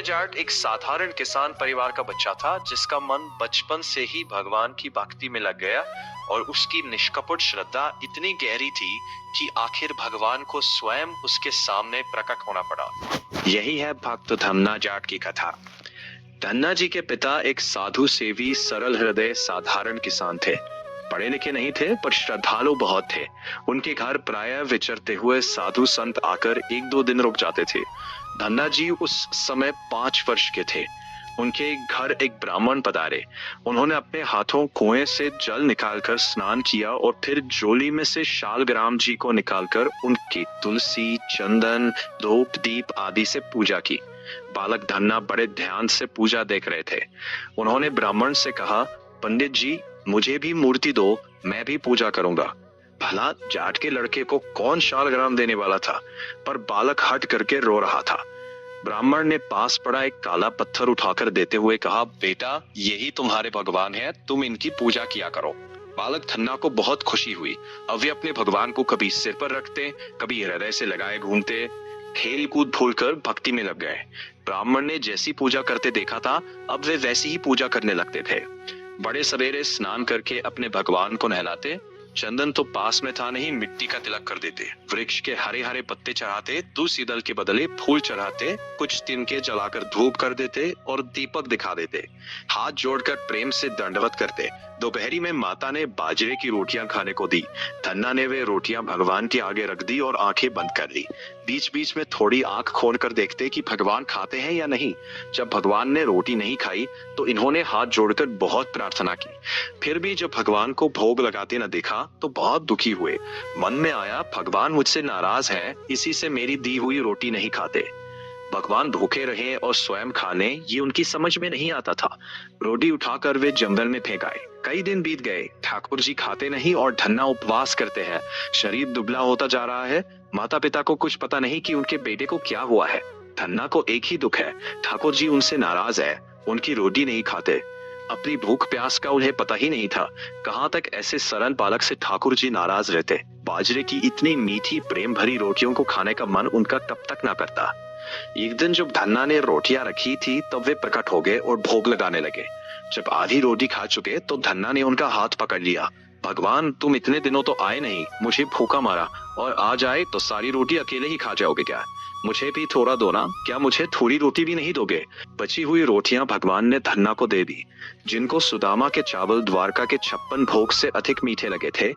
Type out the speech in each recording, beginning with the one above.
जाट एक साधारण किसान परिवार का बच्चा था जिसका मन बचपन से ही भगवान की भक्ति में लग गया और उसकी निष्कपट श्रद्धा इतनी गहरी थी कि आखिर भगवान को स्वयं उसके सामने प्रकट होना पड़ा। यही है भक्त धन्ना जाट की कथा। धन्ना जी के पिता एक साधु सेवी सरल हृदय साधारण किसान थे। पढ़े लिखे नहीं थे पर श्रद्धालु बहुत थे। उनके घर प्रायः विचरते हुए साधु संत आकर एक दो दिन रुक जाते थे। धन्ना जी उस समय 5 वर्ष के थे। उनके घर एक ब्राह्मण पधारे। उन्होंने अपने हाथों कुएं से जल निकालकर स्नान किया और फिर झोली में से शालग्राम जी को निकालकर उनकी तुलसी, चंदन, धूप, दीप आदि से पूजा की। बालक धन्ना बड़े ध्यान से पूजा देख रहे थे। उन्होंने ब्राह्मण से कहा, पंडित जी मुझे भी मूर्ति दो, मैं भी पूजा करूंगा। भला जाट के लड़के को कौन शालग्राम देने वाला था, पर बालक हट करके रो रहा था। ब्राह्मण ने पास पड़ा एक काला पत्थर उठाकर देते हुए कहा, बेटा यही तुम्हारे भगवान है, तुम इनकी पूजा किया करो। बालक धन्ना को बहुत खुशी हुई। अब वे अपने भगवान को कभी सिर पर रखते, कभी हृदय से लगाए घूमते, खेल कूद भूलकर भक्ति में लग गए। ब्राह्मण ने जैसी पूजा करते देखा था, अब वे वैसी ही पूजा करने लगते थे। बड़े सवेरे स्नान करके अपने भगवान को नहलाते, चंदन तो पास में था नहीं, मिट्टी का तिलक कर देते, वृक्ष के हरे हरे पत्ते चढ़ाते, तुलसी दल के बदले फूल चढ़ाते, कुछ तिनके जलाकर धूप कर देते और दीपक दिखा देते। हाथ जोड़कर प्रेम से दंडवत करते। दोपहरी में माता ने बाजरे की रोटियां खाने को दी। धन्ना ने वे रोटियां भगवान के आगे रख दी और आंखें बंद कर ली। बीच बीच में थोड़ी आंख खोल कर देखते कि भगवान खाते हैं या नहीं। जब भगवान ने रोटी नहीं खाई तो इन्होंने हाथ जोड़कर बहुत प्रार्थना की। फिर भी जब भगवान को भोग लगाते न देखा तो बहुत दुखी हुए। मन में आया, भगवान मुझसे नाराज है, इसी से मेरी दी हुई रोटी नहीं खाते। भगवान भूखे रहे और स्वयं खाने, ये उनकी समझ में नहीं आता था। रोटी उठाकर वे जंगल में फेंक आए। कई दिन बीत गए, ठाकुर जी खाते नहीं और धन्ना उपवास करते हैं। शरीर दुबला होता जा रहा है। माता पिता को कुछ पता नहीं कि उनके बेटे को क्या हुआ है। धन्ना को एक ही दुख है, ठाकुर जी उनसे नाराज है, उनकी रोटी नहीं खाते। अपनी भूख प्यास का उन्हें पता ही नहीं था। कहां तक ऐसे सरल बालक से ठाकुर जी नाराज रहते। बाजरे की इतनी मीठी प्रेम भरी रोटियों को खाने का मन उनका कब तक ना करता। एक दिन जब धन्ना ने रोटियां रखी थी तब वे प्रकट हो गए और भोग लगाने लगे। जब आधी रोटी खा चुके तो धन्ना ने उनका हाथ पकड़ लिया। भगवान तुम इतने दिनों तो आए नहीं, मुझे भूखा मारा, और आज आए तो सारी रोटी अकेले ही खा जाओगे क्या? मुझे भी थोड़ा दो ना, क्या मुझे थोड़ी रोटी भी नहीं दोगे? बची हुई रोटियां भगवान ने धन्ना को दे दी। जिनको सुदामा के चावल द्वारका के 56 भोग से अधिक मीठे लगे थे,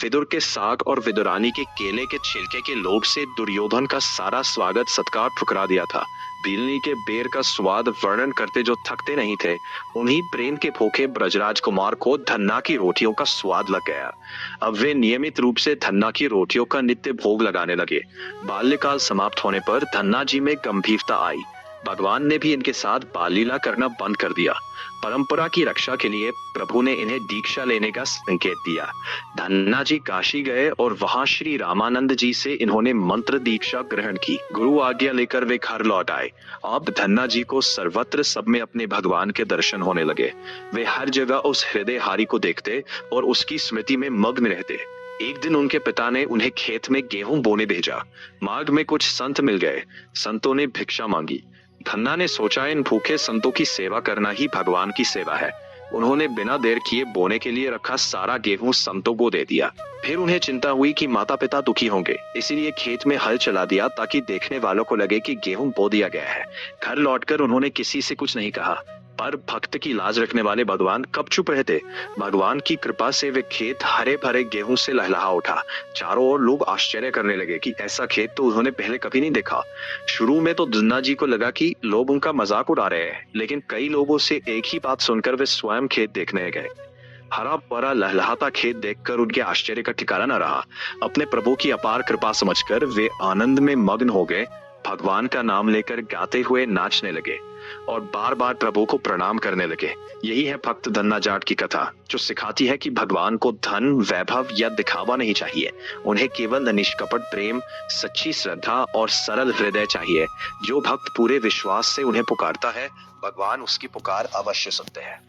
विदुर के साग और विदुरानी के केले के छिलके के लोभ से दुर्योधन का सारा स्वागत सत्कार ठुकरा दिया था। बिलनी के बेर का स्वाद वर्णन करते जो थकते नहीं थे, उन्हीं प्रेम के भूखे ब्रजराज कुमार को धन्ना की रोटियों का स्वाद लग गया। अब वे नियमित रूप से धन्ना की रोटियों का नित्य भोग लगाने लगे। बाल्यकाल समाप्त होने पर धन्ना जी में गंभीरता आई। भगवान ने भी इनके साथ बाल लीला करना बंद कर दिया। परंपरा की रक्षा के लिए प्रभु ने इन्हें दीक्षा लेने का संकेत दिया। धन्ना जी काशी गए और वहां श्री रामानंद जी से इन्होंने मंत्र दीक्षा ग्रहण की। गुरु आज्ञा लेकर वे घर लौट आए। अब धन्ना जी को सर्वत्र सब में अपने भगवान के दर्शन होने लगे। वे हर जगह उस हृदय हारी को देखते और उसकी स्मृति में मग्न रहते। एक दिन उनके पिता ने उन्हें खेत में गेहूं बोने भेजा। मार्ग में कुछ संत मिल गए। संतों ने भिक्षा मांगी। धन्ना ने सोचा, इन भूखे संतों की सेवा करना ही भगवान की सेवा है। उन्होंने बिना देर किए बोने के लिए रखा सारा गेहूं संतों को दे दिया। फिर उन्हें चिंता हुई कि माता पिता दुखी होंगे, इसीलिए खेत में हल चला दिया ताकि देखने वालों को लगे कि गेहूं बो दिया गया है। घर लौटकर उन्होंने किसी से कुछ नहीं कहा। पर भक्त की लाज रखने वाले भगवान कब चुप रहते। भगवान की कृपा से वे खेत हरे भरे गेहूं से लहलहा उठा। चारों ओर लोग आश्चर्य करने लगे कि ऐसा खेत तो उन्होंने पहले कभी नहीं देखा। शुरू में तो धन्ना जी को लगा कि लोग उनका मजाक उड़ा रहे हैं, लेकिन कई लोगों से एक ही बात सुनकर वे स्वयं खेत देखने गए। हरा भरा लहलहाता खेत देखकर उनके आश्चर्य का ठिकाना न रहा। अपने प्रभु की अपार कृपा समझकर वे आनंद में मग्न हो गए। भगवान का नाम लेकर गाते हुए नाचने लगे और बार बार प्रभु को प्रणाम करने लगे। यही है भक्त धन्ना जाट की कथा, जो सिखाती है कि भगवान को धन, वैभव या दिखावा नहीं चाहिए। उन्हें केवल निष्कपट प्रेम, सच्ची श्रद्धा और सरल हृदय चाहिए। जो भक्त पूरे विश्वास से उन्हें पुकारता है, भगवान उसकी पुकार अवश्य सुनते हैं।